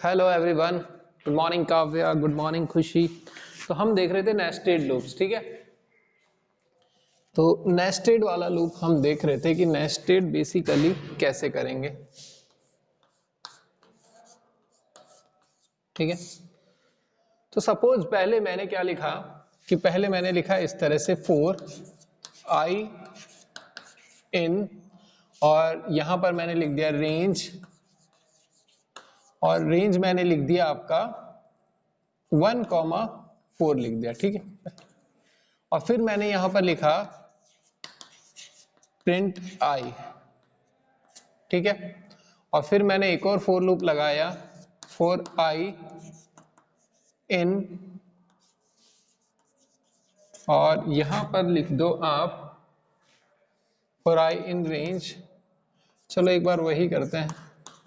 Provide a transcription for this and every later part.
Hello everyone, good morning Kavya, good morning खुशी। तो हम देख रहे थे नेस्टेड लूप्स, ठीक है। तो नेस्टेड वाला लूप हम देख रहे थे कि नेस्टेड बेसिकली कैसे करेंगे, ठीक है। तो सपोज पहले मैंने क्या लिखा कि पहले मैंने लिखा इस तरह से 4i इन, और यहां पर मैंने लिख दिया रेंज, और रेंज मैंने लिख दिया आपका 1,4 लिख दिया, ठीक है। और फिर मैंने यहां पर लिखा प्रिंट आई, ठीक है। और फिर मैंने एक और फोर लूप लगाया 4i इन, और यहां पर लिख दो आप 4i इन रेंज। चलो एक बार वही करते हैं,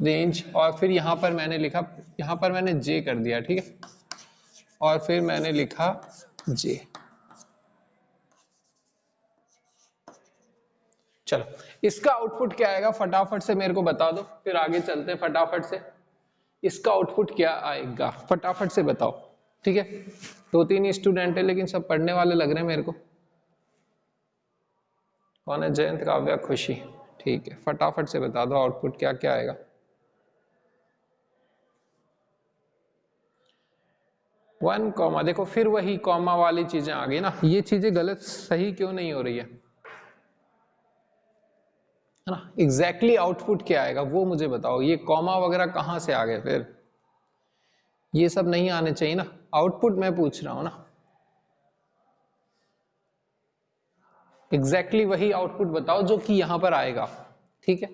रेंज, और फिर यहां पर मैंने लिखा, यहां पर मैंने j कर दिया, ठीक है। और फिर मैंने लिखा j। चलो इसका आउटपुट क्या आएगा फटाफट से मेरे को बता दो, फिर आगे चलते हैं फटाफट से। इसका आउटपुट क्या आएगा फटाफट से बताओ, ठीक है। 2-3 स्टूडेंट है लेकिन सब पढ़ने वाले लग रहे हैं मेरे को। कौन है? जयंत, काव्या, खुशी, ठीक है। फटाफट से बता दो आउटपुट क्या क्या आएगा। 1 कॉमा, देखो फिर वही कॉमा वाली चीजें आ गई ना। ये चीजें गलत सही क्यों नहीं हो रही है ना। एग्जैक्टली आउटपुट क्या आएगा वो मुझे बताओ। ये कॉमा वगैरह कहां से आ गए? फिर ये सब नहीं आने चाहिए ना। आउटपुट मैं पूछ रहा हूं ना। एग्जैक्टली वही आउटपुट बताओ जो कि यहां पर आएगा, ठीक है।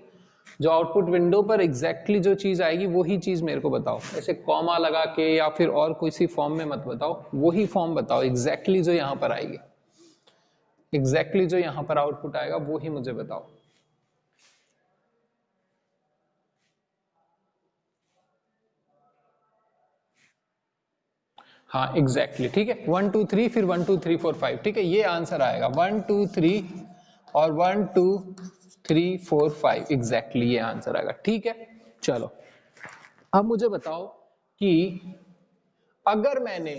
जो आउटपुट विंडो पर एग्जैक्टली जो चीज आएगी वही चीज मेरे को बताओ। ऐसे कॉमा लगा के या फिर और कोई सी फॉर्म में मत बताओ, वही फॉर्म बताओ एग्जैक्टली जो यहां पर आएगी। एग्जैक्टली जो यहां पर आउटपुट आएगा वो ही मुझे बताओ। हाँ एग्जैक्टली, ठीक है। 1 2 3 फिर 1 2 3 4 5, ठीक है। ये आंसर आएगा 1 2 3 और 1 2 3 4 5, एग्जैक्टली ये आंसर आएगा, ठीक है। चलो अब मुझे बताओ कि अगर मैंने,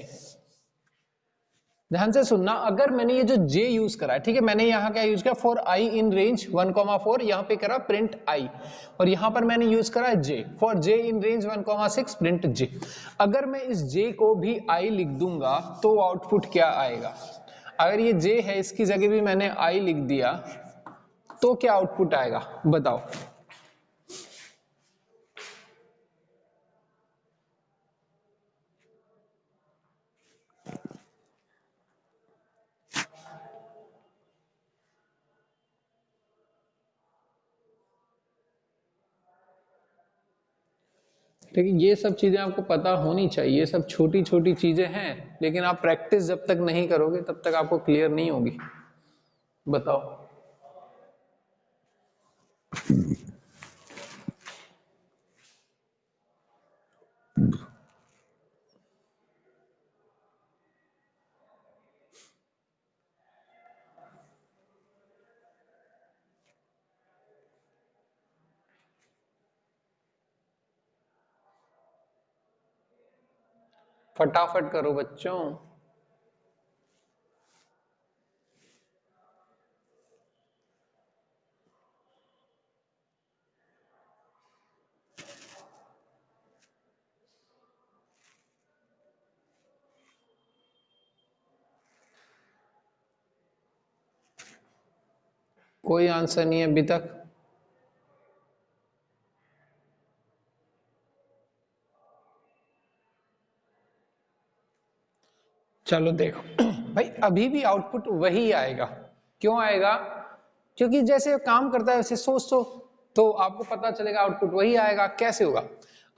ध्यान से सुनना, अगर मैंने ये जो j यूज करा है, ठीक है। मैंने यहां क्या यूज किया 4i इन रेंज 1,4, यहां पे करा प्रिंट i, और यहां पर मैंने यूज करा है j, for j in range 1,6 print j। अगर मैं इस j को भी i लिख दूंगा तो आउटपुट क्या आएगा? अगर ये j है इसकी जगह भी मैंने i लिख दिया तो क्या आउटपुट आएगा बताओ। लेकिन ये सब चीजें आपको पता होनी चाहिए। ये सब छोटी छोटी चीजें हैं, लेकिन आप प्रैक्टिस जब तक नहीं करोगे तब तक आपको क्लियर नहीं होगी। बताओ। फटाफट करो बच्चों। कोई आंसर नहीं है अभी तक। चलो देखो भाई, अभी भी आउटपुट वही आएगा। क्यों आएगा? क्योंकि जैसे काम करता है वैसे सोच तो आपको पता चलेगा आउटपुट वही आएगा। कैसे होगा?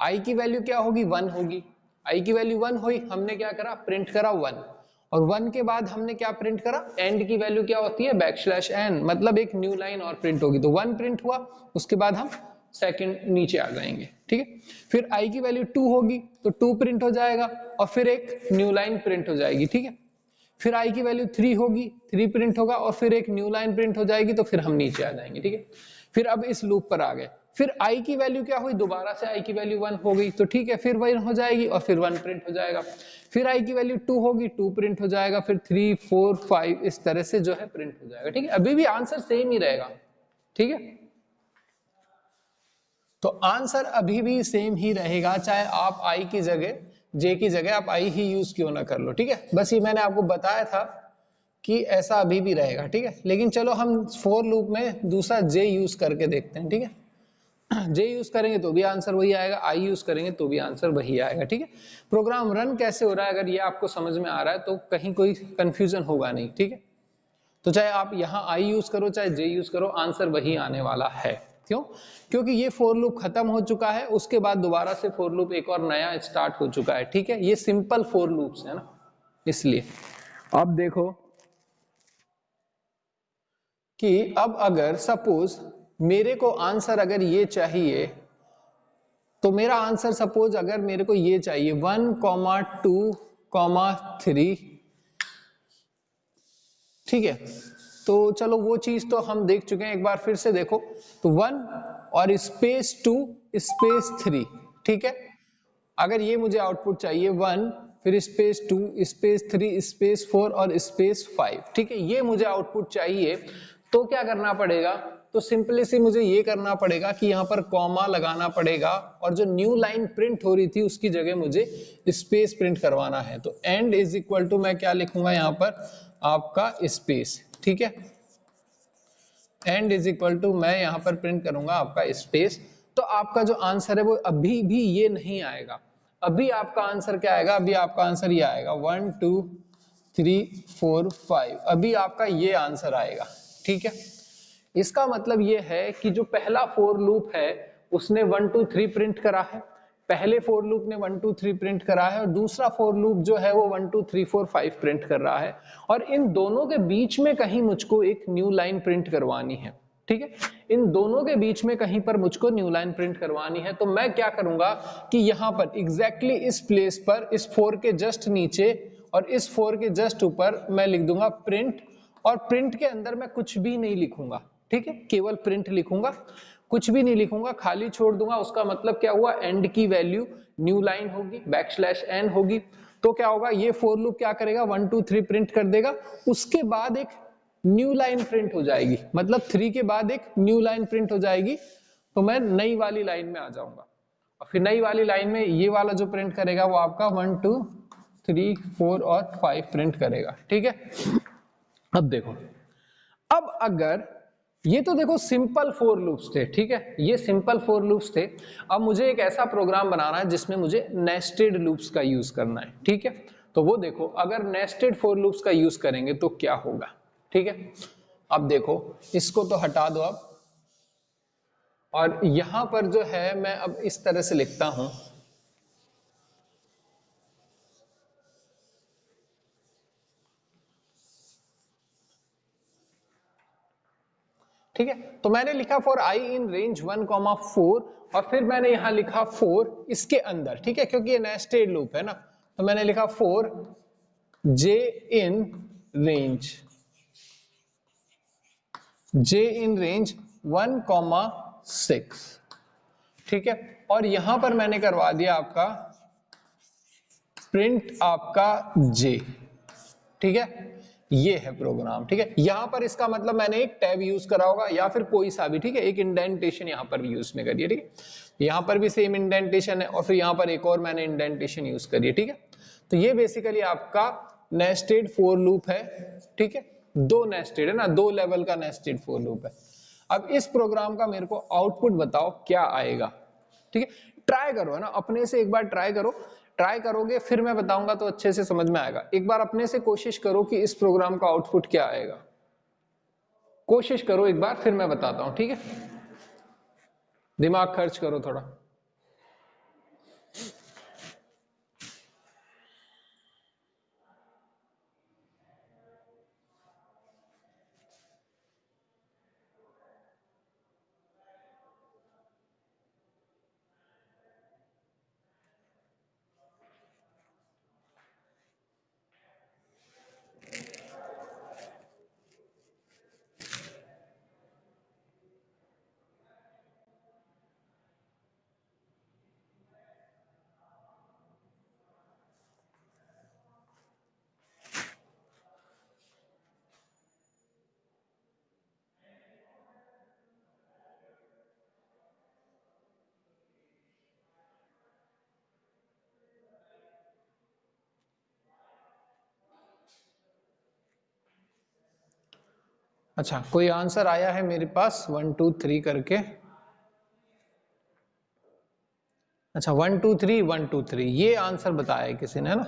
आई की वैल्यू क्या होगी? 1 होगी। आई की वैल्यू 1 हुई, हमने क्या करा? प्रिंट करा 1, और 1 के बाद हमने क्या प्रिंट करा? एंड की वैल्यू क्या होती है? \n, मतलब एक न्यू लाइन और प्रिंट होगी। तो 1 प्रिंट हुआ, उसके बाद हम सेकंड नीचे आ जाएंगे, ठीक है। फिर आई की वैल्यू 2 होगी तो 2 प्रिंट हो जाएगा, और फिर एक न्यू लाइन प्रिंट हो जाएगी, ठीक है। फिर आई की वैल्यू 3 होगी, 3 प्रिंट होगा, और फिर एक न्यू लाइन प्रिंट हो जाएगी, तो फिर हम नीचे आ जाएंगे, ठीक है। फिर अब इस लूप पर आ गए, फिर आई की वैल्यू क्या हुई, दोबारा से आई की वैल्यू 1 हो गई, तो ठीक है, फिर 1 हो जाएगी और फिर 1 प्रिंट हो जाएगा। फिर आई की वैल्यू 2 होगी, 2 प्रिंट हो जाएगा, फिर 3 4 5 इस तरह से जो है प्रिंट हो जाएगा। ठीक है, अभी भी आंसर सेम ही रहेगा। ठीक है, तो आंसर अभी भी सेम ही रहेगा, चाहे आप आई की जगह, जे की जगह आप आई ही यूज क्यों ना कर लो। ठीक है, बस ये मैंने आपको बताया था कि ऐसा अभी भी रहेगा। ठीक है, लेकिन चलो हम फॉर लूप में दूसरा जे यूज करके देखते हैं। ठीक है, जे यूज करेंगे तो भी आंसर वही आएगा, आई यूज करेंगे तो भी आंसर वही आएगा। ठीक है, प्रोग्राम रन कैसे हो रहा है अगर ये आपको समझ में आ रहा है तो कहीं कोई कंफ्यूजन होगा नहीं। ठीक है, तो चाहे आप यहाँ आई यूज करो चाहे जे यूज करो, आंसर वही आने वाला है। क्यों? क्योंकि ये फॉर लूप खत्म हो चुका है, उसके बाद दोबारा से फॉर लूप एक और नया स्टार्ट हो चुका है। ठीक है, ये सिंपल फॉर लूप्स है ना, इसलिए अब देखो कि अब अगर सपोज मेरे को आंसर अगर ये चाहिए, तो मेरा आंसर सपोज अगर मेरे को ये चाहिए 1,2,3, ठीक है, तो चलो वो चीज तो हम देख चुके हैं, एक बार फिर से देखो। तो 1 और स्पेस 2 स्पेस 3, ठीक है, अगर ये मुझे आउटपुट चाहिए 1 फिर स्पेस 2 स्पेस 3 स्पेस 4 और स्पेस 5, ठीक है, ये मुझे आउटपुट चाहिए, तो क्या करना पड़ेगा, तो सिंपली सी मुझे ये करना पड़ेगा कि यहाँ पर कॉमा लगाना पड़ेगा और जो न्यू लाइन प्रिंट हो रही थी उसकी जगह मुझे स्पेस प्रिंट करवाना है। तो एंड इज इक्वल टू मैं क्या लिखूंगा यहाँ पर आपका स्पेस। ठीक है, एंड इज इक्वल टू मैं यहाँ पर प्रिंट करूंगा आपका स्पेस। तो आपका जो आंसर है वो अभी भी ये नहीं आएगा, अभी आपका आंसर क्या आएगा, अभी आपका आंसर ये आएगा 1 2 3 4 5, अभी आपका ये आंसर आएगा। ठीक है, इसका मतलब ये है कि जो पहला फॉर लूप है उसने 1 2 3 प्रिंट करा है, पहले फॉर लूप ने 1 2 3 प्रिंट करा है, और दूसरा फॉर लूप जो है वो 1 2 3 4 5 प्रिंट कर रहा है, और इन दोनों के बीच में कहीं मुझको एक न्यू लाइन प्रिंट करवानी है। ठीक है, इन दोनों के बीच में कहीं पर मुझको न्यू लाइन प्रिंट करवानी है, तो मैं क्या करूंगा कि यहां पर एग्जैक्टली इस प्लेस पर इस 4 के जस्ट नीचे और इस 4 के जस्ट ऊपर मैं लिख दूंगा प्रिंट, और प्रिंट के अंदर मैं कुछ भी नहीं लिखूंगा। ठीक है, केवल प्रिंट लिखूंगा, कुछ भी नहीं लिखूंगा, खाली छोड़ दूंगा। उसका मतलब क्या हुआ, एंड की वैल्यू न्यू लाइन होगी, बैकस्लैश एन होगी, तो क्या होगा, ये फॉर लूप क्या करेगा 1 2 3 प्रिंट कर देगा, उसके बाद एक न्यू लाइन प्रिंट हो जाएगी, मतलब 3 के बाद एक न्यू लाइन प्रिंट हो जाएगी, तो मैं नई वाली लाइन में आ जाऊंगा, और फिर नई वाली लाइन में ये वाला जो प्रिंट करेगा वो आपका 1 2 3 4 और 5 प्रिंट करेगा। ठीक है, अब देखो, अब अगर ये तो देखो सिंपल फॉर लूप्स थे, ठीक है, ये सिंपल फॉर लूप्स थे, अब मुझे एक ऐसा प्रोग्राम बनाना है जिसमें मुझे नेस्टेड लूप्स का यूज करना है। ठीक है, तो वो देखो अगर नेस्टेड फॉर लूप्स का यूज करेंगे तो क्या होगा। ठीक है, अब देखो इसको तो हटा दो अब, और यहां पर जो है मैं अब इस तरह से लिखता हूं, ठीक है, तो मैंने लिखा फॉर आई इन रेंज 1,4 और फिर मैंने यहां लिखा 4 इसके अंदर। ठीक है, क्योंकि ये नेस्टेड लूप है ना, तो मैंने लिखा 4 जे in range, J in range 1,6। ठीक है, और यहां पर मैंने करवा दिया आपका प्रिंट आपका जे। ठीक है, ये है प्रोग्राम। ठीक है, यहां पर इसका मतलब मैंने एक टैब यूज करा होगा या फिर कोई सा भी, ठीक है, एक इंडेंटेशन यहां पर भी यूज में करिए। ठीक है, यहां पर भी सेम इंडेंटेशन है और फिर यहां पर एक और मैंने इंडेंटेशन यूज करिए। ठीक है, तो ये बेसिकली आपका नेस्टेड फॉर लूप है। ठीक है, दो नेस्टेड है ना, दो लेवल का नेस्टेड फॉर लूप है। अब इस प्रोग्राम का मेरे को आउटपुट बताओ क्या आएगा। ठीक है, ट्राई करो, है ना, अपने से एक बार ट्राई करो, ट्राई करोगे फिर मैं बताऊंगा तो अच्छे से समझ में आएगा। एक बार अपने से कोशिश करो कि इस प्रोग्राम का आउटपुट क्या आएगा, कोशिश करो एक बार, फिर मैं बताता हूं। ठीक है, दिमाग खर्च करो थोड़ा। अच्छा, कोई आंसर आया है मेरे पास 1 2 3 करके। अच्छा 1 2 3 1 2 3 ये आंसर बताया है किसी ने, है ना।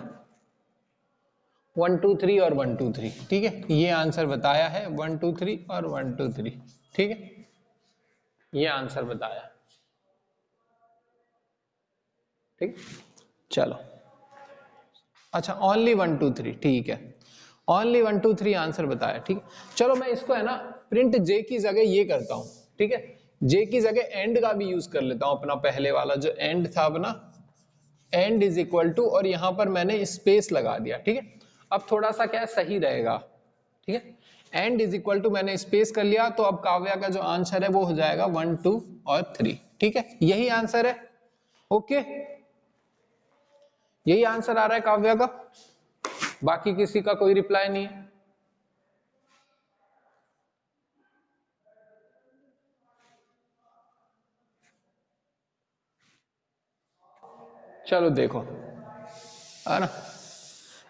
1 2 3 और 1 2 3, ठीक है, ये आंसर बताया है 1 2 3 और 1 2 3, ठीक है, ये आंसर बताया, ठीक। चलो, अच्छा ओनली 1 2 3, ठीक है, ओनली 1 2 3 आंसर बताया, ठीक है। चलो मैं इसको है ना प्रिंट जे की जगह ये करता हूं, ठीक है, जे की जगह एंड का भी यूज कर लेता हूं, अपना पहले वाला जो एंड था अपना, एंड इज इक्वल टू, और यहां पर मैंने स्पेस लगा दिया, ठीक है। अब थोड़ा सा क्या सही रहेगा, ठीक है, एंड इज इक्वल टू मैंने स्पेस कर लिया, तो अब काव्या का जो आंसर है वो हो जाएगा 1 2 और 3, ठीक है, यही आंसर है। ओके, यही आंसर आ रहा है काव्या का, बाकी किसी का कोई रिप्लाई नहीं है। चलो देखो, है ना,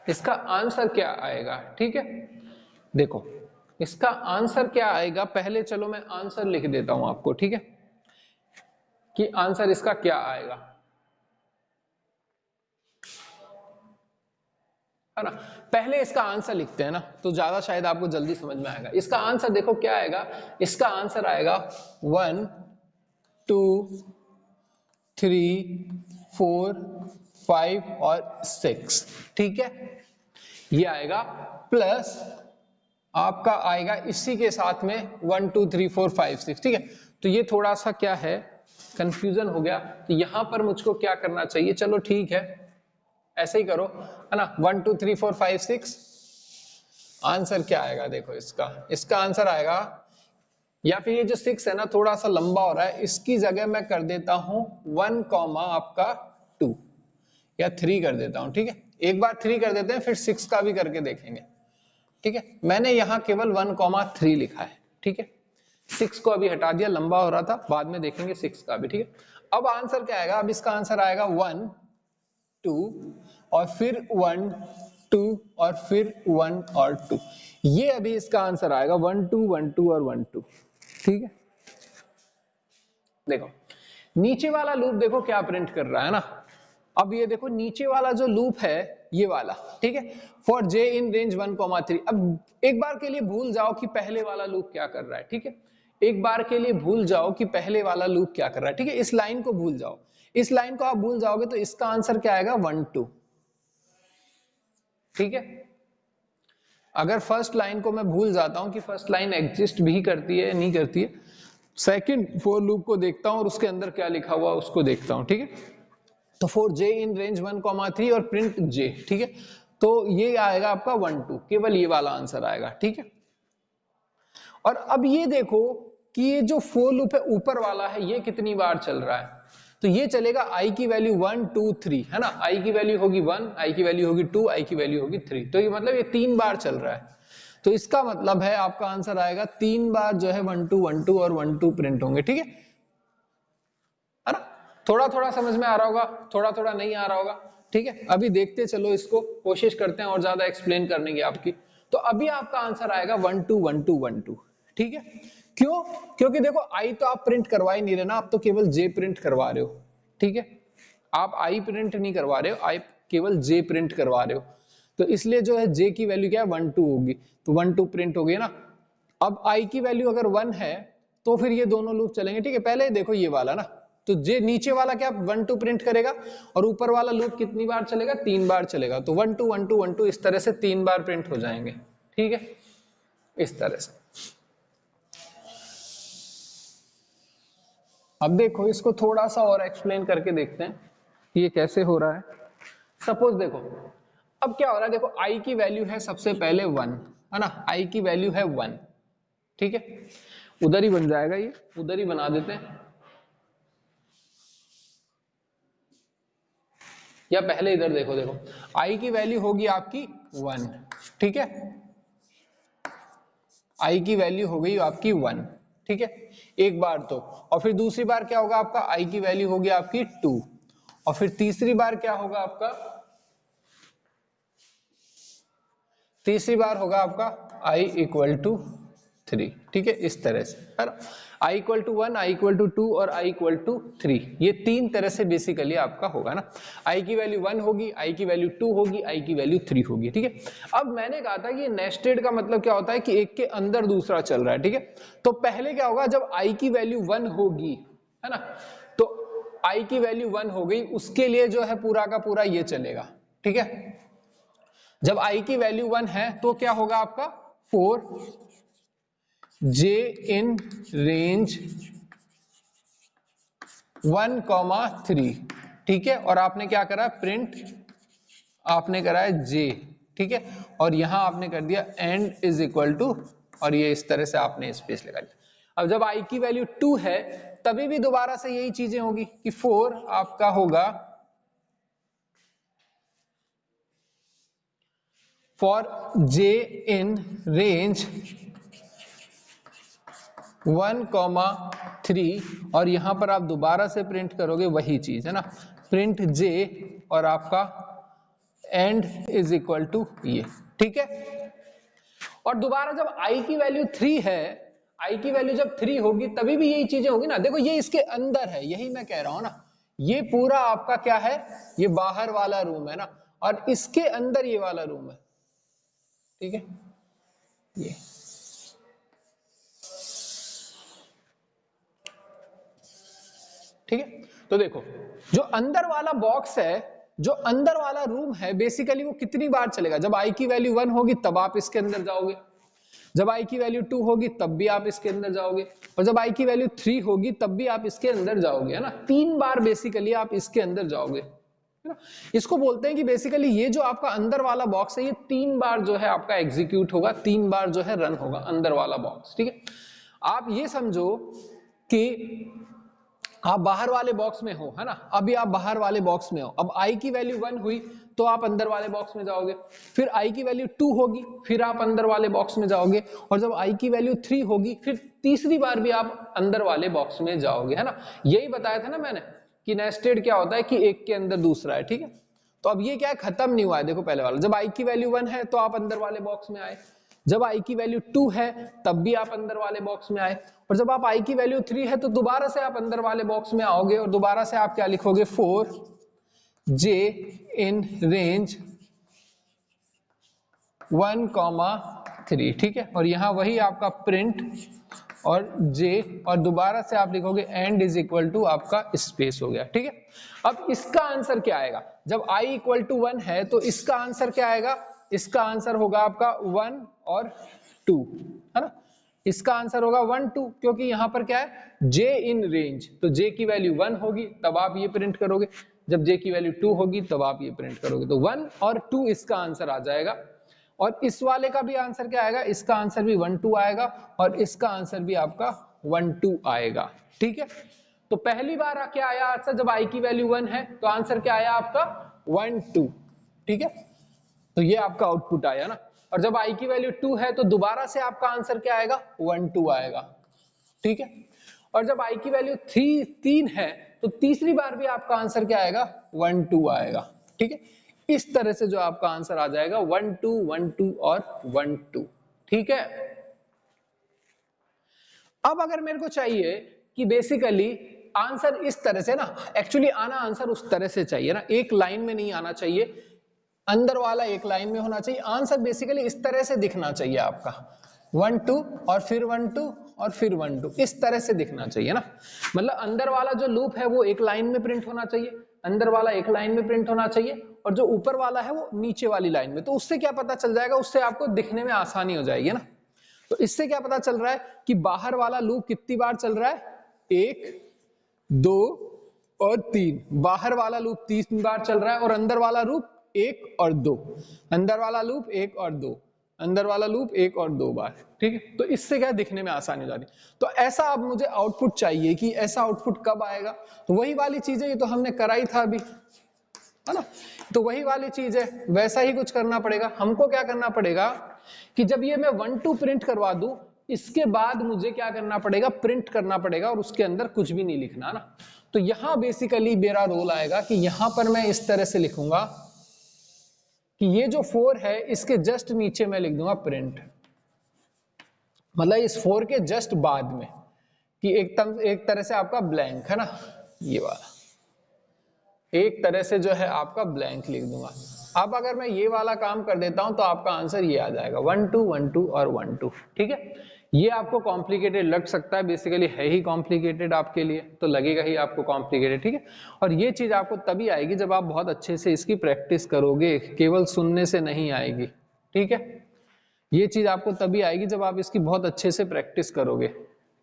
इसका आंसर क्या आएगा, ठीक है। देखो इसका आंसर क्या आएगा, पहले चलो मैं आंसर लिख देता हूं आपको, ठीक है, कि आंसर इसका क्या आएगा, है ना। पहले इसका आंसर लिखते हैं ना, तो ज्यादा शायद आपको जल्दी समझ में आएगा। इसका आंसर देखो क्या आएगा, इसका आंसर आएगा 1 2 3 4 5 और 6, ठीक है, ये आएगा, प्लस आपका आएगा इसी के साथ में 1 2 3 4 5 6, ठीक है। तो ये थोड़ा सा क्या है, कंफ्यूजन हो गया, तो यहां पर मुझको क्या करना चाहिए, चलो ठीक है, ऐसे ही करो, है ना, 1 2 3 4 5 6, आंसर क्या आएगा देखो, इसका आंसर आएगा, या फिर ये जो 6 है ना थोड़ा सा लंबा हो रहा है, इसकी जगह मैं कर देता हूं 1 कॉमा आपका 2 या 3 कर देता हूं, ठीक है, एक बार 3 कर देते हैं, फिर 6 का भी करके देखेंगे, ठीक है। मैंने यहां केवल 1 कॉमा 3 लिखा है, ठीक है, 6 को अभी हटा दिया, लंबा हो रहा था, बाद में देखेंगे 6 का भी, ठीक है। अब आंसर क्या आएगा, अब इसका आंसर आएगा 1 2 और फिर 1 2 और फिर 1 और 2, ये अभी इसका आंसर आएगा 1 2 1 2 और 1 2, ठीक है। देखो नीचे वाला लूप देखो क्या प्रिंट कर रहा है ना, अब ये देखो नीचे वाला जो लूप है ये वाला, ठीक है, फॉर जे इन रेंज 1,3। अब एक बार के लिए भूल जाओ कि पहले वाला लूप क्या कर रहा है, ठीक है, एक बार के लिए भूल जाओ कि पहले वाला लूप क्या कर रहा है, ठीक है, इस लाइन को भूल जाओ, इस लाइन को आप भूल जाओगे तो इसका आंसर क्या आएगा 1 2, ठीक है। अगर फर्स्ट लाइन को मैं भूल जाता हूं कि फर्स्ट लाइन एग्जिस्ट भी करती है नहीं करती है, सेकंड फॉर लूप को देखता हूं और उसके अंदर क्या लिखा हुआ उसको देखता हूं, ठीक है। तो फॉर जे इन रेंज 1,3 और प्रिंट जे, ठीक है, तो ये आएगा आपका 1 2, केवल ये वाला आंसर आएगा, ठीक है। और अब ये देखो कि ये जो फोर लूप है ऊपर वाला है ये कितनी बार चल रहा है, तो ये चलेगा आई की वैल्यू 1 2 3, है ना, आई की वैल्यू होगी 1, आई की वैल्यू होगी 2, आई की वैल्यू होगी 3, तो ये मतलब ये 3 बार चल रहा है, तो इसका मतलब है आपका आंसर आएगा 3 बार जो है 1 2 1 2 और 1 2 प्रिंट होंगे, ठीक है ना। थोड़ा थोड़ा समझ में आ रहा होगा, थोड़ा थोड़ा नहीं आ रहा होगा, ठीक है, अभी देखते चलो, इसको कोशिश करते हैं और ज्यादा एक्सप्लेन करने की आपकी। तो अभी आपका आंसर आएगा 1 2 1 2 1 2, ठीक है। क्यों, क्योंकि देखो आई तो आप प्रिंट करवा ही नहीं रहे ना, आप तो केवल जे प्रिंट करवा रहे हो, ठीक है, आप आई प्रिंट नहीं करवा रहे हो, आई केवल जे प्रिंट करवा रहे हो, तो इसलिए जो है जे की वैल्यू क्या है 1 2 होगी, तो 1 2 प्रिंट हो गई ना। अब आई की वैल्यू अगर 1 है तो फिर ये दोनों लूप चलेंगे, ठीक है, पहले देखो ये वाला ना, तो जे नीचे वाला क्या 1 2 प्रिंट करेगा और ऊपर वाला लूप कितनी बार चलेगा, 3 बार चलेगा, तो 1 2 1 2 1 2 इस तरह से 3 बार प्रिंट हो जाएंगे, ठीक है, इस तरह से। अब देखो इसको थोड़ा सा और एक्सप्लेन करके देखते हैं कि ये कैसे हो रहा है। सपोज देखो अब क्या हो रहा है, देखो आई की वैल्यू है सबसे पहले 1, है ना, आई की वैल्यू है 1, ठीक है, उधर ही बन जाएगा, ये उधर ही बना देते हैं, या पहले इधर देखो, देखो आई की वैल्यू होगी आपकी 1, ठीक है, आई की वैल्यू हो गई आपकी 1, ठीक है, एक बार तो, और फिर दूसरी बार क्या होगा आपका, आई की वैल्यू होगी आपकी 2, और फिर तीसरी बार क्या होगा आपका, तीसरी बार होगा आपका आई इक्वल टू 3, ठीक है, इस तरह से है ना। i equal to 1, i equal to 2 और i इक्वल टू 3, ये 3 तरह से बेसिकली आपका होगा ना। i की वैल्यू 1 होगी, i की वैल्यू 2 होगी, i की वैल्यू 3 होगी, ठीक है। अब मैंने कहा था कि नेस्टेड का मतलब क्या होता है कि एक के अंदर दूसरा चल रहा है, ठीक है। तो पहले क्या होगा, जब i की वैल्यू 1 होगी, है ना, तो i की वैल्यू 1 हो गई, उसके लिए जो है पूरा का पूरा ये चलेगा, ठीक है। जब i की वैल्यू 1 है तो क्या होगा आपका 4 j इन रेंज 1,3, ठीक है। और आपने क्या करा, प्रिंट आपने करा है j, ठीक है, और यहां आपने कर दिया एंड इज इक्वल टू, और ये इस तरह से आपने स्पेस लगा दिया। अब जब i की वैल्यू 2 है तभी भी दोबारा से यही चीजें होगी कि 4 आपका होगा फॉर j इन रेंज 1,3, और यहां पर आप दोबारा से प्रिंट करोगे वही चीज, है ना, प्रिंट j और आपका एंड इज इक्वल टू ये, ठीक है। और दोबारा जब i की वैल्यू 3 है, i की वैल्यू जब 3 होगी तभी भी यही चीजें होगी ना। देखो ये इसके अंदर है, यही मैं कह रहा हूं ना, ये पूरा आपका क्या है, ये बाहर वाला रूम है ना, और इसके अंदर ये वाला रूम है, ठीक है, ये ठीक है। तो देखो जो अंदर वाला बॉक्स है, जो अंदर वाला रूम है, बेसिकली वो कितनी बार चलेगा, जब i की वैल्यू 1 होगी तब आप इसके अंदर जाओगे, जब i की वैल्यू 2 होगी तब भी आप इसके अंदर जाओगे, और जब i की वैल्यू 3 होगी तब भी आप इसके अंदर जाओगे, है ना। 3 बार बेसिकली आप इसके अंदर जाओगे, है ना। इसको बोलते हैं कि बेसिकली ये जो आपका अंदर वाला बॉक्स है, ये 3 बार जो है आपका एग्जीक्यूट होगा, 3 बार जो है रन होगा अंदर वाला बॉक्स, ठीक है। आप ये समझो कि आप बाहर वाले बॉक्स में हो, है ना, अभी आप बाहर वाले बॉक्स में हो, अब i की वैल्यू 1 हुई तो आप अंदर वाले बॉक्स में जाओगे, फिर i की वैल्यू 2 होगी, फिर आप अंदर वाले बॉक्स में जाओगे, और जब i की वैल्यू 3 होगी फिर तीसरी बार भी आप अंदर वाले बॉक्स में जाओगे, है ना। यही बताया था ना मैंने कि नेस्टेड क्या होता है कि एक के अंदर दूसरा है, ठीक है। तो अब ये क्या है, खत्म नहीं हुआ है। देखो पहले वाला, जब i की वैल्यू 1 है तो आप अंदर वाले बॉक्स में आए, जब i की वैल्यू 2 है तब भी आप अंदर वाले बॉक्स में आए, और जब आप i की वैल्यू 3 है तो दोबारा से आप अंदर वाले बॉक्स में आओगे, और दोबारा से आप क्या लिखोगे, 4 j इन रेंज 1,3, ठीक है। और यहां वही आपका प्रिंट और j, और दोबारा से आप लिखोगे एंड इज इक्वल टू आपका स्पेस हो गया, ठीक है। अब इसका आंसर क्या आएगा, जब i इक्वल टू 1 है तो इसका आंसर क्या आएगा, इसका आंसर होगा आपका 1 और 2, है ना। इसका आंसर होगा 1 2, क्योंकि यहां पर क्या है, j इन रेंज, तो j की वैल्यू 1 होगी तब आप ये प्रिंट करोगे, जब j की वैल्यू 2 होगी तब आप ये प्रिंट करोगे, तो 1 और 2 इसका आंसर आ जाएगा। और इस वाले का भी आंसर क्या आएगा, इसका आंसर भी 1 2 आएगा, और इसका आंसर भी आपका 1 2 आएगा, ठीक है। तो पहली बार क्या आया आंसर, जब i की वैल्यू 1 है तो आंसर क्या आया आपका 1 2, ठीक है। तो ये आपका आउटपुट आया ना। और जब i की वैल्यू 2 है तो दोबारा से आपका आंसर क्या आएगा, 1 2 आएगा, ठीक है। और जब i की वैल्यू 3 है तो तीसरी बार भी आपका आंसर क्या आएगा, 1 2 आएगा, ठीक है। इस तरह से जो आपका आंसर आ जाएगा 1 2 1 2 और 1 2, ठीक है। अब अगर मेरे को चाहिए कि बेसिकली आंसर इस तरह से ना, एक्चुअली आना आंसर उस तरह से चाहिए ना, एक लाइन में नहीं आना चाहिए, अंदर वाला एक लाइन में होना चाहिए। आंसर बेसिकली इस तरह से दिखना चाहिए आपका 1 2 और फिर 1 2 और फिर 1 2, इस तरह से दिखना चाहिए ना। मतलब अंदर वाला जो लूप है वो एक लाइन में प्रिंट होना चाहिए, अंदर वाला एक लाइन में प्रिंट होना चाहिए, और जो ऊपर वाला है वो नीचे वाली लाइन में। तो उससे क्या पता चल जाएगा, उससे आपको दिखने में आसानी हो जाएगी ना। तो इससे क्या पता चल रहा है कि बाहर वाला लूप कितनी बार चल रहा है, 1 2 और 3, बाहर वाला लूप 3 बार चल रहा है, और अंदर वाला लूप 1 और 2, अंदर वाला लूप 1 और 2, अंदर वाला लूप 1 और 2 बार, ठीक है। तो इससे क्या दिखने में आसानी हो जाती। तो ऐसा अब मुझे आउटपुट चाहिए कि ऐसा आउटपुट कब आएगा, तो वही वाली चीज है, ये तो हमने करा ही था अभी, है ना। तो वही वाली चीज है, वैसा ही कुछ करना पड़ेगा। हमको क्या करना पड़ेगा कि जब ये मैं 1 2 प्रिंट करवा दूं, इसके बाद मुझे क्या करना पड़ेगा, प्रिंट करना पड़ेगा, और उसके अंदर कुछ भी नहीं लिखना ना। तो यहां बेसिकली मेरा रोल आएगा कि यहां पर मैं इस तरह से लिखूंगा कि ये जो 4 है इसके जस्ट नीचे मैं लिख दूंगा प्रिंट, मतलब इस 4 के जस्ट बाद में, कि एक तरह से आपका ब्लैंक है ना, ये वाला एक तरह से जो है आपका ब्लैंक लिख दूंगा। अब अगर मैं ये वाला काम कर देता हूं तो आपका आंसर ये आ जाएगा 1 2 1 2 और 1 2। ठीक है, ये आपको कॉम्प्लिकेटेड लग सकता है, बेसिकली है ही कॉम्प्लिकेटेड आपके लिए, तो लगेगा ही आपको कॉम्प्लिकेटेड। ठीक है, और ये चीज आपको तभी आएगी जब आप बहुत अच्छे से इसकी प्रैक्टिस करोगे, केवल सुनने से नहीं आएगी। ठीक है, ये चीज आपको तभी आएगी जब आप इसकी बहुत अच्छे से प्रैक्टिस करोगे।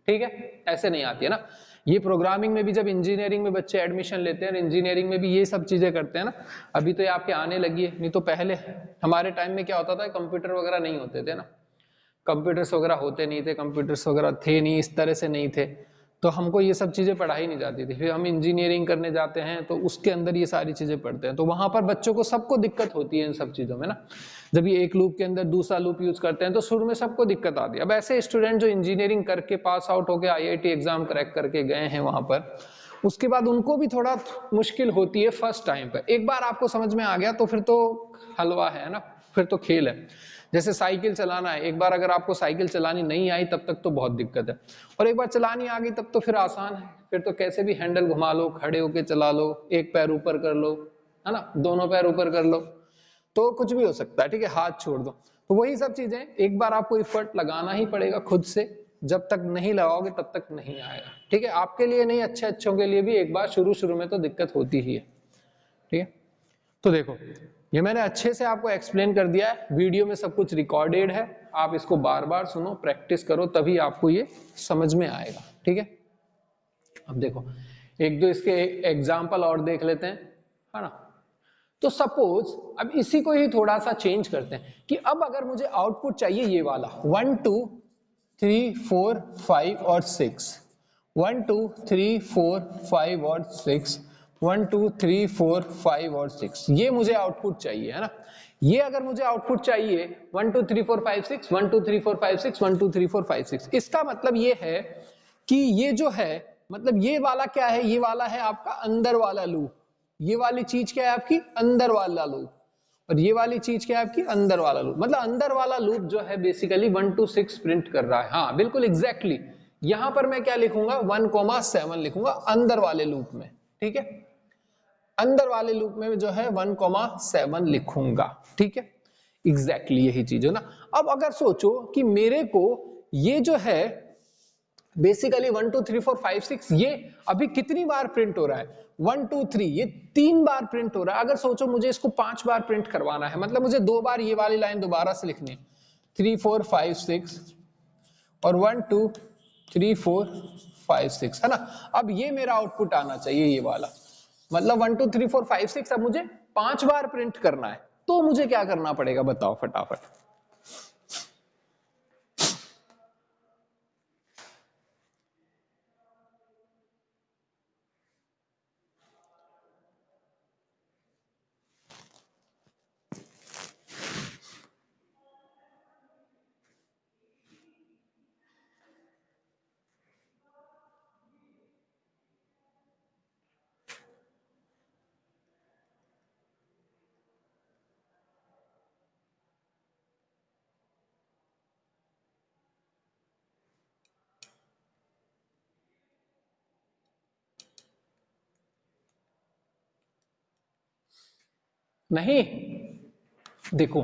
ठीक है, ऐसे नहीं आती है ना। ये प्रोग्रामिंग में भी जब इंजीनियरिंग में बच्चे एडमिशन लेते हैं, इंजीनियरिंग में भी ये सब चीजें करते हैं ना, अभी तो ये आपके आने लगी है, नहीं तो पहले हमारे टाइम में क्या होता था, कंप्यूटर वगैरह नहीं होते थे ना, कंप्यूटर्स वगैरह होते नहीं थे, कंप्यूटर्स वगैरह थे नहीं, इस तरह से नहीं थे, तो हमको ये सब चीजें पढ़ाई नहीं जाती थी। फिर हम इंजीनियरिंग करने जाते हैं तो उसके अंदर ये सारी चीजें पढ़ते हैं, तो वहां पर बच्चों को सबको दिक्कत होती है इन सब चीजों में ना। जब ये एक लूप के अंदर दूसरा लूप यूज करते हैं तो शुरू में सबको दिक्कत आती है। अब ऐसे स्टूडेंट जो इंजीनियरिंग करके पास आउट होकर IIT एग्जाम क्रैक करके गए हैं वहां पर, उसके बाद उनको भी थोड़ा मुश्किल होती है फर्स्ट टाइम पर। एक बार आपको समझ में आ गया तो फिर तो हलवा है ना, फिर तो खेल है। जैसे साइकिल चलाना है, एक बार अगर आपको साइकिल चलानी नहीं आई तब तक तो बहुत दिक्कत है, और एक बार चलानी आ गई तब तो फिर आसान है, फिर तो कैसे भी हैंडल घुमा लो, खड़े होके चला लो, एक पैर ऊपर कर लो, है ना, दोनों पैर ऊपर कर लो, तो कुछ भी हो सकता है। ठीक है, हाथ छोड़ दो, तो वही सब चीजें एक बार आपको एफर्ट लगाना ही पड़ेगा खुद से, जब तक नहीं लगाओगे तब तक नहीं आएगा। ठीक है, आपके लिए नहीं, अच्छे अच्छों के लिए भी एक बार शुरू शुरू में तो दिक्कत होती ही है। ठीक है, तो देखो ये मैंने अच्छे से आपको एक्सप्लेन कर दिया है, वीडियो में सब कुछ रिकॉर्डेड है, आप इसको बार बार सुनो, प्रैक्टिस करो, तभी आपको ये समझ में आएगा। ठीक है, अब देखो एक दो इसके एग्जाम्पल और देख लेते हैं, है ना। तो सपोज अब इसी को ही थोड़ा सा चेंज करते हैं कि अब अगर मुझे आउटपुट चाहिए ये वाला 1 2 3 4 5 और 6, 1 2 3 4 5 और 6, 1 2 3 4 5 और 6, ये मुझे आउटपुट चाहिए, है ना। ये अगर मुझे आउटपुट चाहिए 1 2 3 4 5 6, 1 2 3 4 5 6, 1 2 3 4 5 6, इसका मतलब ये है कि ये जो है, मतलब ये वाला क्या है, ये वाला है आपका अंदर वाला लूप, ये वाली चीज क्या है आपकी अंदर वाला लूप, और ये वाली चीज क्या है आपकी अंदर वाला लूप। मतलब अंदर वाला लूप जो है बेसिकली 1 to 6 प्रिंट कर रहा है। हाँ बिल्कुल एग्जैक्टली, यहां पर मैं क्या लिखूंगा 1,7 लिखूंगा अंदर वाले लूप में। ठीक है, अंदर वाले लूप में जो है 1,7 लिखूंगा। ठीक है, एग्जैक्टली यही चीज है ना। अब अगर सोचो कि मेरे को ये जो है बेसिकली 1 2 3 4 5 6 ये अभी कितनी बार प्रिंट हो रहा है, 1 2 3, ये 3 बार प्रिंट हो रहा है। अगर सोचो मुझे इसको 5 बार प्रिंट करवाना है, मतलब मुझे 2 बार ये वाली लाइन दोबारा से लिखनी है, 3 4 5 6 और 1 2 3 4 5 6, है ना। अब ये मेरा आउटपुट आना चाहिए ये वाला, मतलब 1 2 3 4 5 6 अब मुझे 5 बार प्रिंट करना है, तो मुझे क्या करना पड़ेगा बताओ फटाफट। नहीं, देखो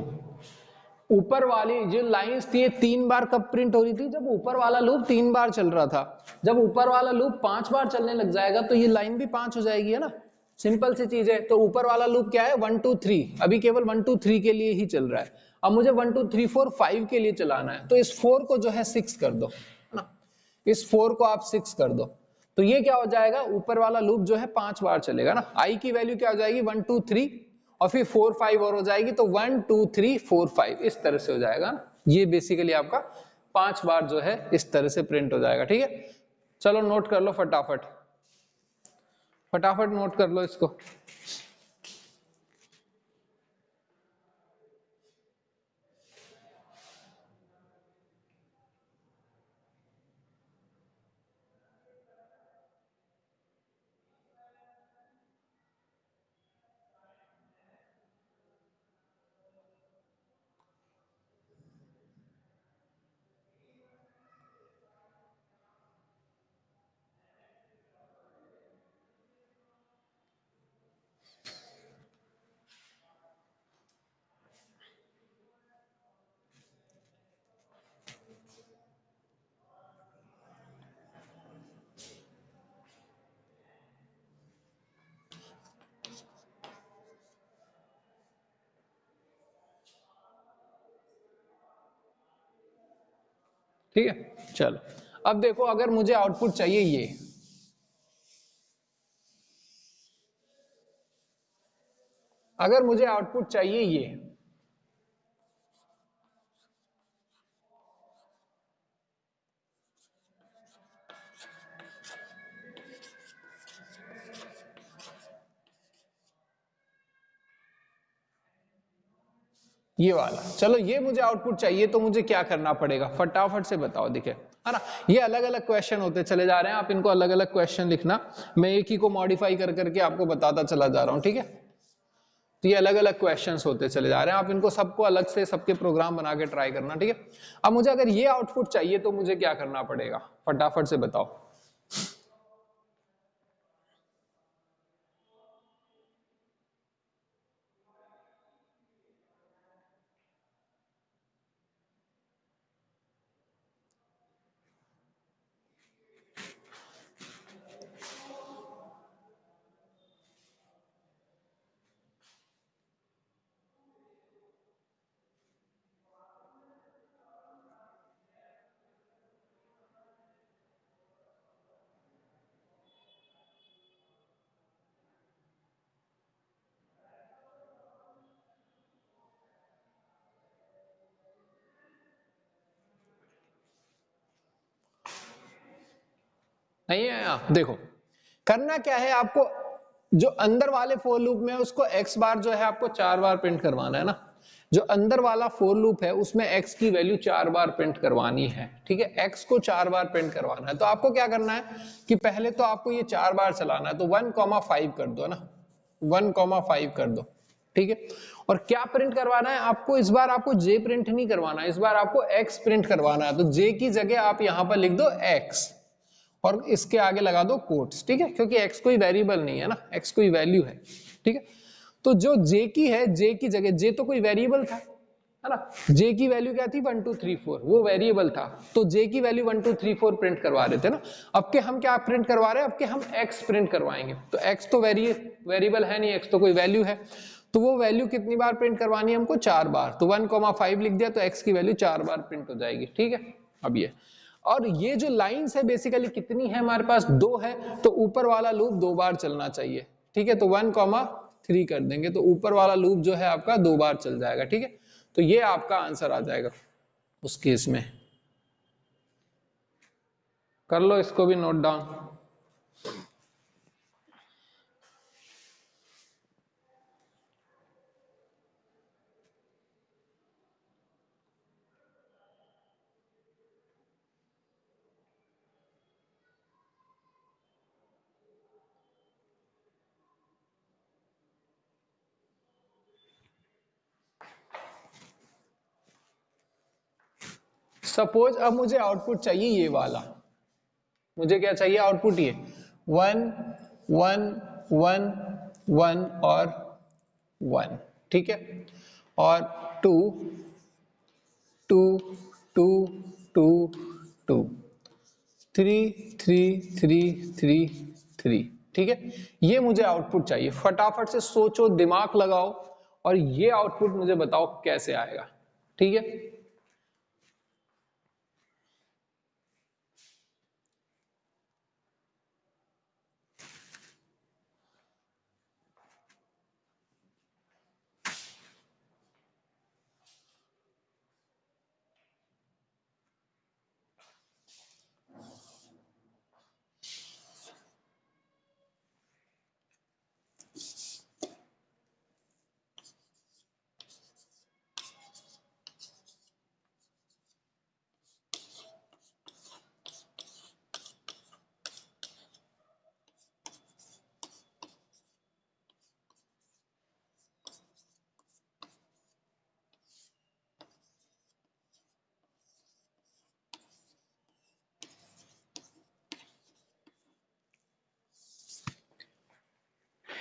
ऊपर वाली जो लाइंस थी 3 बार कब प्रिंट हो रही थी, जब ऊपर वाला लूप 3 बार चल रहा था। जब ऊपर वाला लूप 5 बार चलने लग जाएगा तो ये लाइन भी 5 हो जाएगी, है ना। सिंपल सी चीज है। तो ऊपर वाला लूप क्या है 1 2 3, अभी केवल 1 2 3 के लिए ही चल रहा है। अब मुझे 1 2 3 4 5 के लिए चलाना है, तो इस 4 को जो है 6 कर दो, है ना। इस 4 को आप 6 कर दो, तो ये क्या हो जाएगा, ऊपर वाला लूप जो है 5 बार चलेगा ना। आई की वैल्यू क्या हो जाएगी 1 2 3 और फिर 4 5 और हो जाएगी, तो 1 2 3 4 5 इस तरह से हो जाएगा ना। ये बेसिकली आपका 5 बार जो है इस तरह से प्रिंट हो जाएगा। ठीक है, चलो नोट कर लो फटाफट, फटाफट नोट कर लो इसको। ठीक है। चलो अब देखो, अगर मुझे आउटपुट चाहिए ये, अगर मुझे आउटपुट चाहिए ये वाला, चलो ये मुझे आउटपुट चाहिए तो मुझे क्या करना पड़ेगा, फटाफट से बताओ। दिखे है ना, ये अलग अलग क्वेश्चन होते चले जा रहे हैं, आप इनको अलग अलग क्वेश्चन लिखना, मैं एक ही को मॉडिफाई कर करके आपको बताता चला जा रहा हूं, ठीक है। तो ये अलग अलग क्वेश्चंस होते चले जा रहे हैं, आप इनको सबको अलग से सबके प्रोग्राम बना के ट्राई करना, ठीक है। अब मुझे अगर ये आउटपुट चाहिए तो मुझे क्या करना पड़ेगा, फटाफट से बताओ। नहीं है, देखो करना क्या है आपको, जो अंदर वाले फोर लूप में उसको x बार जो है आपको 4 बार प्रिंट करवाना है ना, जो अंदर वाला फोर लूप है उसमें x की वैल्यू 4 बार प्रिंट करवानी है, ठीक है। x को 4 बार प्रिंट करवाना है, तो आपको क्या करना है कि पहले तो आपको ये 4 बार चलाना है, तो 1,5 कर दो ना, 1,5 कर दो, ठीक है। और क्या प्रिंट करवाना है आपको, इस बार आपको j प्रिंट नहीं करवाना है, इस बार आपको x प्रिंट करवाना है, तो j की जगह आप यहां पर लिख दो x और इसके आगे लगा दो कोट्स, ठीक है, क्योंकि x कोई वेरिएबल नहीं है ना, x कोई वैल्यू है, ठीक है। तो जो j की है, j की जगह, j तो कोई वेरिएबल था, है ना, j की वैल्यू क्या थी 1 2 3 4, वो वेरिएबल था, तो j की वैल्यू 1 2 3 4 प्रिंट करवा रहे थे ना। अब के हम क्या प्रिंट करवा रहे हैं, अब के हम x प्रिंट करवाएंगे, तो x तो वेरिएबल है नहीं, x तो कोई वैल्यू है, तो वो वैल्यू कितनी बार प्रिंट करवानी है हमको, 4 बार, तो 1,5 लिख दिया, तो x की वैल्यू 4 बार प्रिंट हो जाएगी, ठीक है। अब ये, और ये जो लाइंस है बेसिकली कितनी है हमारे पास, 2 है, तो ऊपर वाला लूप 2 बार चलना चाहिए, ठीक है, तो 1,3 कर देंगे, तो ऊपर वाला लूप जो है आपका 2 बार चल जाएगा, ठीक है। तो ये आपका आंसर आ जाएगा उस केस में, कर लो इसको भी नोट डाउन। सपोज अब मुझे आउटपुट चाहिए ये वाला, मुझे क्या चाहिए आउटपुट, ये 1 1 1 1 और 1, ठीक है, और 2 2 2 2 2 3 3 3 3 3, ठीक है। ये मुझे आउटपुट चाहिए, फटाफट से सोचो, दिमाग लगाओ, और ये आउटपुट मुझे बताओ कैसे आएगा, ठीक है।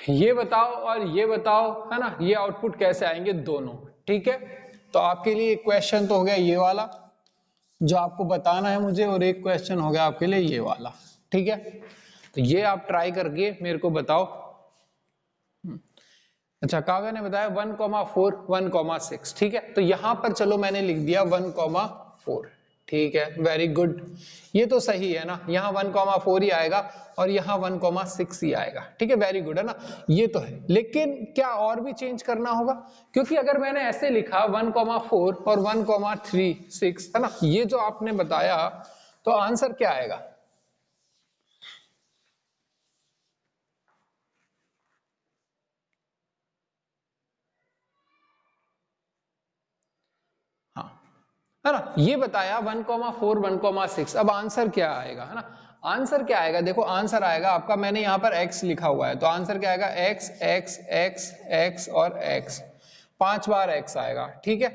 ये बताओ और ये बताओ, है ना, ये आउटपुट कैसे आएंगे दोनों, ठीक है। तो आपके लिए एक क्वेश्चन तो हो गया ये वाला जो आपको बताना है मुझे, और एक क्वेश्चन हो गया आपके लिए ये वाला, ठीक है। तो ये आप ट्राई करके मेरे को बताओ। अच्छा, काव्या ने बताया 1,4 1,6, ठीक है, तो यहां पर चलो मैंने लिख दिया 1,4, ठीक है, वेरी गुड। ये तो सही है ना, यहाँ 1,4 ही आएगा और यहाँ 1,6 ही आएगा। ठीक है, वेरी गुड है ना, ये तो है। लेकिन क्या और भी चेंज करना होगा? क्योंकि अगर मैंने ऐसे लिखा 1,4 और 1,36 है ना, ये जो आपने बताया, तो आंसर क्या आएगा? हाँ, है ना, ये बताया 1,4 1,6। अब आंसर क्या आएगा, है ना? आंसर क्या आएगा? देखो आंसर आएगा आपका, मैंने यहां पर x लिखा हुआ है, तो आंसर क्या आएगा? x x x x और x, 5 बार x आएगा। ठीक है,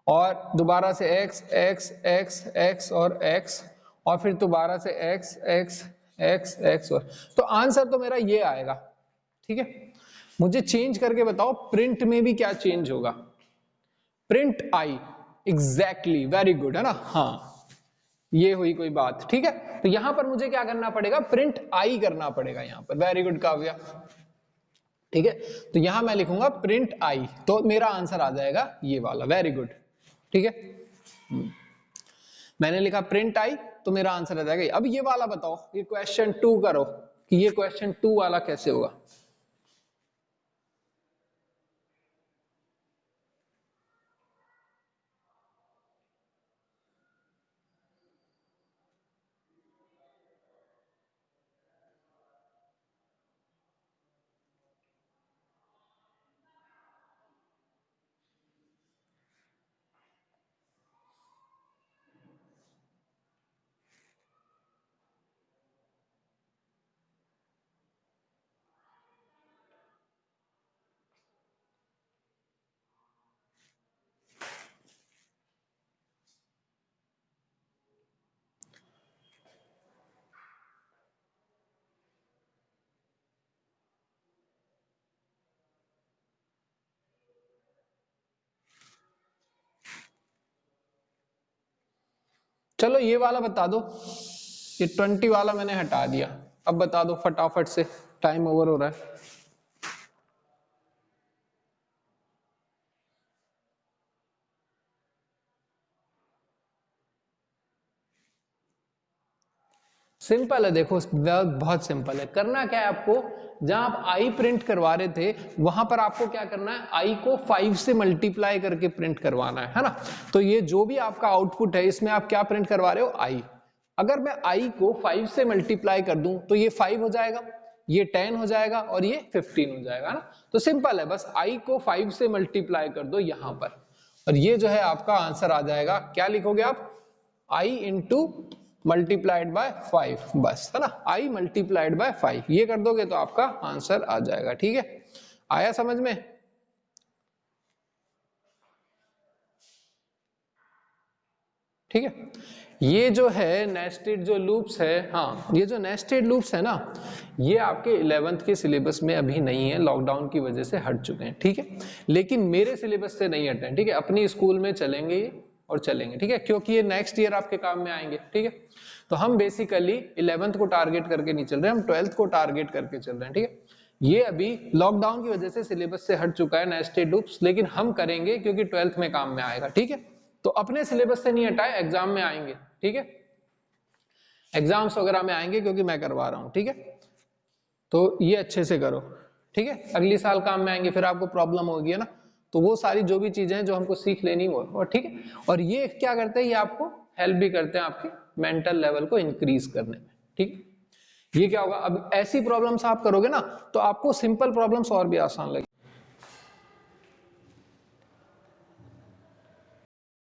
और दोबारा से x x x x और x, और फिर दोबारा से x x x x और, तो आंसर तो मेरा ये आएगा। ठीक है, मुझे चेंज करके बताओ प्रिंट में भी क्या चेंज होगा? Print I, exactly, very good, है ना? हाँ, ये हुई कोई बात। ठीक है, तो यहां पर मुझे क्या करना पड़ेगा? प्रिंट आई करना पड़ेगा यहां पर। Very good Kavya. ठीक है, तो यहां मैं लिखूंगा प्रिंट आई, तो मेरा आंसर आ जाएगा ये वाला। Very good. ठीक है, मैंने लिखा प्रिंट आई, तो मेरा आंसर आ जाएगा। अब ये वाला बताओ, ये क्वेश्चन 2 करो कि ये क्वेश्चन 2 वाला कैसे होगा। चलो ये वाला बता दो, ये 20 वाला मैंने हटा दिया। अब बता दो फटाफट से, टाइम ओवर हो रहा है। सिंपल है, देखो बहुत सिंपल है। करना क्या है आपको, जहां आप आई प्रिंट करवा रहे थे वहां पर आपको क्या करना है, आई को 5 से मल्टीप्लाई करके प्रिंट करवाना है ना? तो ये जो भी आपका आउटपुट है इसमें आप क्या प्रिंट करवा रहे हो? आई। अगर मैं आई को 5 से मल्टीप्लाई कर दूं तो ये 5 हो जाएगा, ये 10 हो जाएगा और ये 15 हो जाएगा ना? तो सिंपल है, बस आई को 5 से मल्टीप्लाई कर दो यहां पर, और ये जो है आपका आंसर आ जाएगा। क्या लिखोगे आप? आई इंटू मल्टीप्लाइड बाय 5, बस, है ना? आई मल्टीप्लाइड बाय 5, ये कर दोगे तो आपका आंसर आ जाएगा। ठीक है, आया समझ में? ठीक है, ये जो है नेस्टेड जो लूप्स है, हाँ, ये जो नेस्टेड लूप्स है ना, ये आपके 11th के सिलेबस में अभी नहीं है, लॉकडाउन की वजह से हट चुके हैं। ठीक है, लेकिन मेरे सिलेबस से नहीं हटे हैं। ठीक है, अपनी स्कूल में चलेंगे और चलेंगे। ठीक है, क्योंकि ये नेक्स्ट ईयर आपके काम में आएंगे। ठीक है, तो हम बेसिकली 11th को टारगेट करके नहीं चल रहे, हम 12th को टारगेट करके चल रहे हैं। ठीक है, ये अभी लॉकडाउन की वजह से सिलेबस से हट चुका है नेस्टेड लूप्स, लेकिन हम करेंगे क्योंकि 12th में काम में आएगा। ठीक है, तो अपने सिलेबस से नहीं हटाए, एग्जाम में आएंगे। ठीक है, एग्जाम्स वगैरह में आएंगे क्योंकि मैं करवा रहा हूं। ठीक है, तो ये अच्छे से करो। ठीक है, अगली साल काम में आएंगे, फिर आपको प्रॉब्लम होगी, है ना? तो वो सारी जो भी चीजें हैं जो हमको सीख लेनी हो, और ठीक है, और ये क्या करते हैं, ये आपको हेल्प भी करते हैं आपके मेंटल लेवल को इंक्रीज करने में। ठीक है, ये क्या होगा, अब ऐसी प्रॉब्लम्स आप करोगे ना तो आपको सिंपल प्रॉब्लम्स और भी आसान लगेगी।